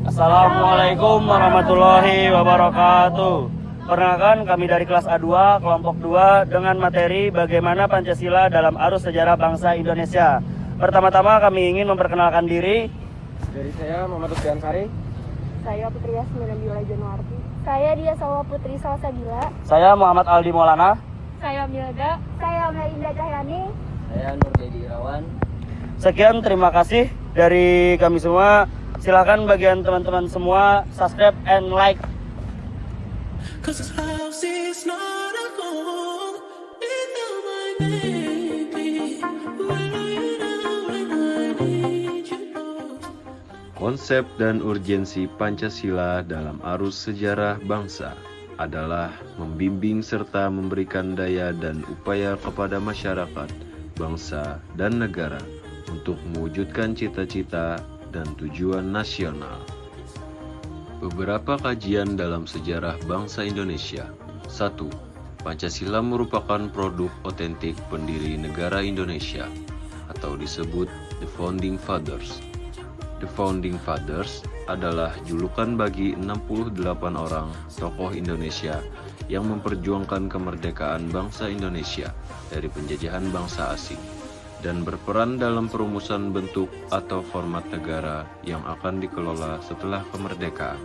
Assalamualaikum warahmatullahi wabarakatuh. Perkenalkan, kami dari kelas A2, kelompok 2 dengan materi bagaimana Pancasila dalam arus sejarah bangsa Indonesia. Pertama-tama kami ingin memperkenalkan diri. Dari saya Muhammad Ustian Sari. Saya Putri Yasmin Nabila Januarti. Saya Dia Salwa Putri Salsabila. Saya Muhammad Aldi Maulana. Saya Milda. Saya Melinda Cahyani. Saya Nur Dedi Irawan. Sekian, terima kasih dari kami semua. Silakan bagian teman-teman semua subscribe and like. Konsep dan urgensi Pancasila dalam arus sejarah bangsa adalah membimbing serta memberikan daya dan upaya kepada masyarakat, bangsa, dan negara untuk mewujudkan cita-cita dan tujuan nasional. Beberapa kajian dalam sejarah bangsa Indonesia. 1. Pancasila merupakan produk otentik pendiri negara Indonesia atau disebut The Founding Fathers. The Founding Fathers adalah julukan bagi 68 orang tokoh Indonesia yang memperjuangkan kemerdekaan bangsa Indonesia dari penjajahan bangsa asing dan berperan dalam perumusan bentuk atau format negara yang akan dikelola setelah kemerdekaan.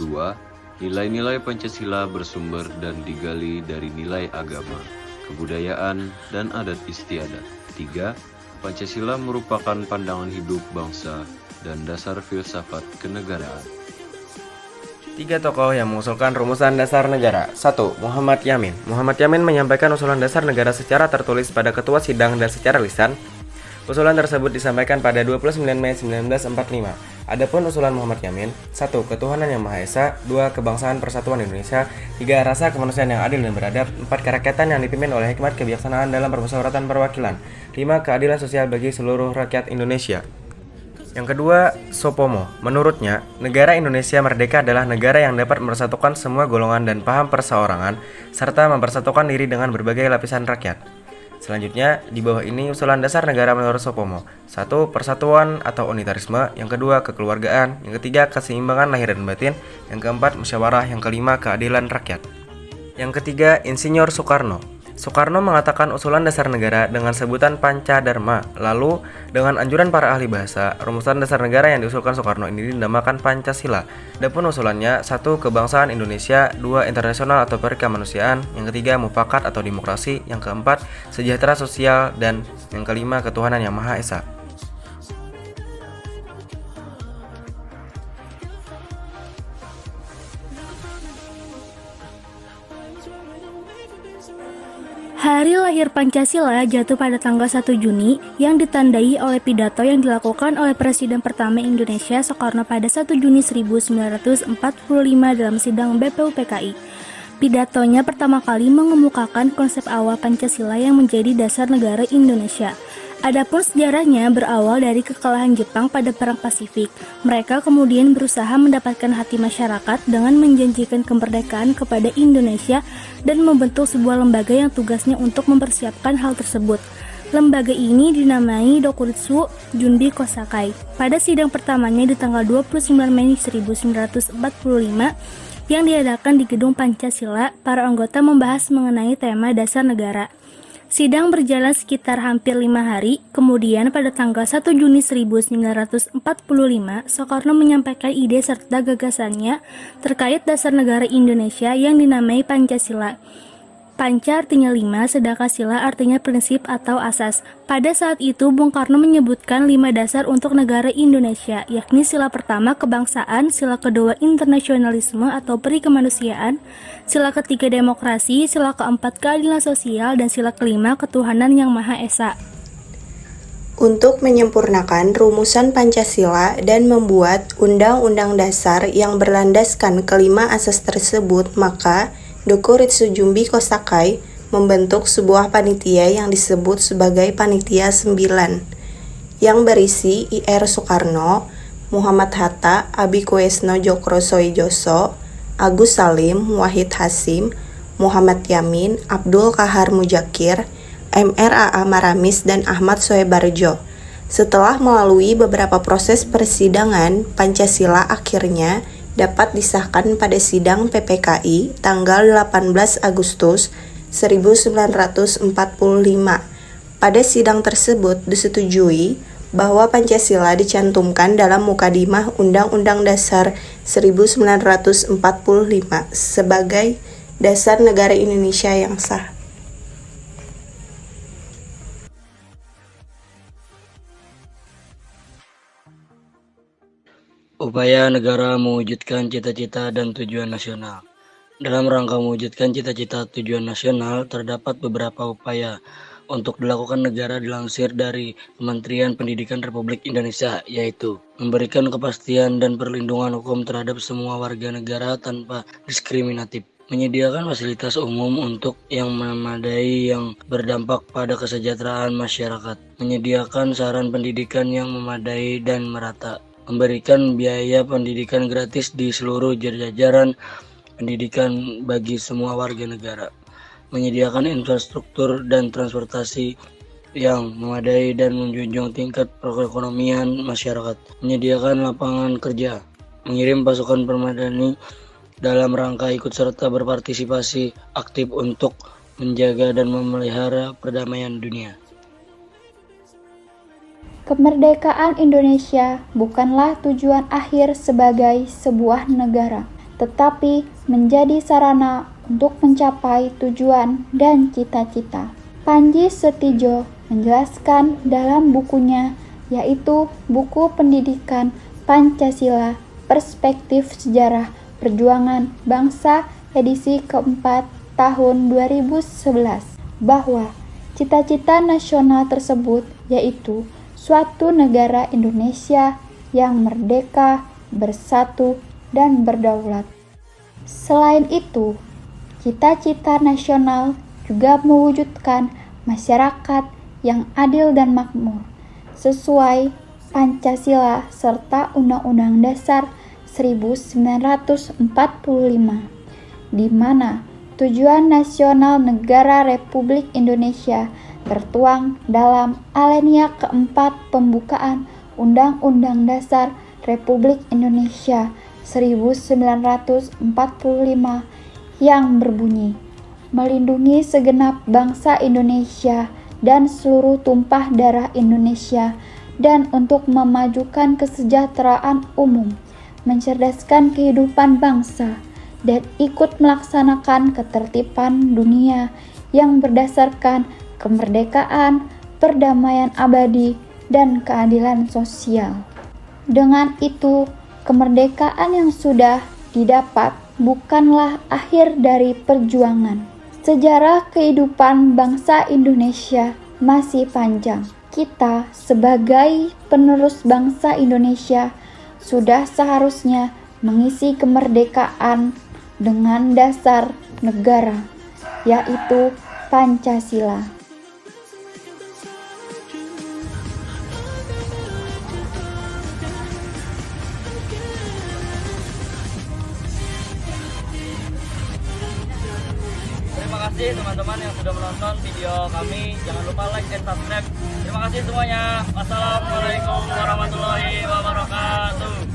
2. Nilai-nilai Pancasila bersumber dan digali dari nilai agama, kebudayaan, dan adat istiadat. 3. Pancasila merupakan pandangan hidup bangsa dan dasar filsafat kenegaraan. 3 tokoh yang mengusulkan rumusan dasar negara. 1. Muhammad Yamin. Muhammad Yamin menyampaikan usulan dasar negara secara tertulis pada ketua sidang dan secara lisan. Usulan tersebut disampaikan pada 29 Mei 1945. Adapun usulan Muhammad Yamin: 1. Ketuhanan yang Maha Esa. 2. Kebangsaan Persatuan Indonesia. 3. Rasa kemanusiaan yang adil dan beradab. 4. Kerakyatan yang dipimpin oleh hikmat kebijaksanaan dalam permusyawaratan perwakilan. 5. Keadilan sosial bagi seluruh rakyat Indonesia. Yang kedua, Sopomo. Menurutnya, negara Indonesia merdeka adalah negara yang dapat mempersatukan semua golongan dan paham perseorangan, serta mempersatukan diri dengan berbagai lapisan rakyat. Selanjutnya, di bawah ini usulan dasar negara menurut Sopomo. 1. Persatuan atau unitarisme. Yang kedua, kekeluargaan. Yang ketiga, keseimbangan lahir dan batin. Yang keempat, musyawarah. Yang kelima, keadilan rakyat. Yang ketiga, Insinyur Soekarno. Soekarno mengatakan usulan dasar negara dengan sebutan Pancadharma. Lalu, dengan anjuran para ahli bahasa, rumusan dasar negara yang diusulkan Soekarno ini dinamakan Pancasila. Adapun usulannya: 1. Kebangsaan Indonesia. 2. Internasional atau perikemanusiaan. Yang ketiga, mufakat atau demokrasi. Yang keempat, sejahtera sosial. Dan yang kelima, ketuhanan yang Maha Esa. Hari lahir Pancasila jatuh pada tanggal 1 Juni yang ditandai oleh pidato yang dilakukan oleh Presiden pertama Indonesia Soekarno pada 1 Juni 1945 dalam sidang BPUPKI. Pidatonya pertama kali mengemukakan konsep awal Pancasila yang menjadi dasar negara Indonesia. Adapun sejarahnya berawal dari kekalahan Jepang pada Perang Pasifik. Mereka kemudian berusaha mendapatkan hati masyarakat dengan menjanjikan kemerdekaan kepada Indonesia dan membentuk sebuah lembaga yang tugasnya untuk mempersiapkan hal tersebut. Lembaga ini dinamai Dokuritsu Junbi Kosakai. Pada sidang pertamanya di tanggal 29 Mei 1945 yang diadakan di Gedung Pancasila, para anggota membahas mengenai tema dasar negara. Sidang berjalan sekitar hampir 5 hari, kemudian pada tanggal 1 Juni 1945, Soekarno menyampaikan ide serta gagasannya terkait dasar negara Indonesia yang dinamai Pancasila. Panca artinya 5, sedangkan sila artinya prinsip atau asas. Pada saat itu, Bung Karno menyebutkan 5 dasar untuk negara Indonesia, yakni sila pertama kebangsaan, sila kedua internasionalisme atau peri kemanusiaan, sila ketiga demokrasi, sila keempat keadilan sosial, dan sila kelima ketuhanan yang Maha Esa. Untuk menyempurnakan rumusan Pancasila dan membuat undang-undang dasar yang berlandaskan kelima asas tersebut, maka Dokuritsu Junbi Kosakai membentuk sebuah panitia yang disebut sebagai Panitia 9 yang berisi Ir Soekarno, Muhammad Hatta, Abi Kuesno Djokrosoijoso, Agus Salim, Wahid Hasim, Muhammad Yamin, Abdul Kahar Mujakir, MR A.A. Maramis, dan Ahmad Soebarjo. Setelah melalui beberapa proses persidangan, Pancasila akhirnya dapat disahkan pada sidang PPKI tanggal 18 Agustus 1945. Pada sidang tersebut disetujui bahwa Pancasila dicantumkan dalam Mukadimah Undang-Undang Dasar 1945 sebagai dasar negara Indonesia yang sah. Upaya negara mewujudkan cita-cita dan tujuan nasional. Dalam rangka mewujudkan cita-cita tujuan nasional, terdapat beberapa upaya untuk dilakukan negara dilansir dari Kementerian Pendidikan Republik Indonesia, yaitu memberikan kepastian dan perlindungan hukum terhadap semua warga negara tanpa diskriminatif, menyediakan fasilitas umum untuk yang memadai yang berdampak pada kesejahteraan masyarakat, menyediakan saran pendidikan yang memadai dan merata, memberikan biaya pendidikan gratis di seluruh jajaran pendidikan bagi semua warga negara, menyediakan infrastruktur dan transportasi yang memadai dan menjunjung tingkat perekonomian masyarakat, menyediakan lapangan kerja, mengirim pasukan permadani dalam rangka ikut serta berpartisipasi aktif untuk menjaga dan memelihara perdamaian dunia. Kemerdekaan Indonesia bukanlah tujuan akhir sebagai sebuah negara, tetapi menjadi sarana untuk mencapai tujuan dan cita-cita. Panji Setijo menjelaskan dalam bukunya, yaitu buku pendidikan Pancasila, Perspektif Sejarah Perjuangan Bangsa edisi keempat tahun 2011, bahwa cita-cita nasional tersebut yaitu suatu negara Indonesia yang merdeka, bersatu, dan berdaulat. Selain itu, cita-cita nasional juga mewujudkan masyarakat yang adil dan makmur, sesuai Pancasila serta Undang-Undang Dasar 1945, di mana tujuan nasional negara Republik Indonesia tertuang dalam alinea keempat pembukaan Undang-Undang Dasar Republik Indonesia 1945 yang berbunyi, melindungi segenap bangsa Indonesia dan seluruh tumpah darah Indonesia, dan untuk memajukan kesejahteraan umum, mencerdaskan kehidupan bangsa, dan ikut melaksanakan ketertiban dunia yang berdasarkan kemerdekaan, perdamaian abadi, dan keadilan sosial. Dengan itu, kemerdekaan yang sudah didapat bukanlah akhir dari perjuangan. Sejarah kehidupan bangsa Indonesia masih panjang. Kita sebagai penerus bangsa Indonesia sudah seharusnya mengisi kemerdekaan dengan dasar negara, yaitu Pancasila. Terima kasih teman-teman yang sudah menonton video kami. Jangan lupa like dan subscribe. Terima kasih semuanya. Wassalamualaikum warahmatullahi wabarakatuh.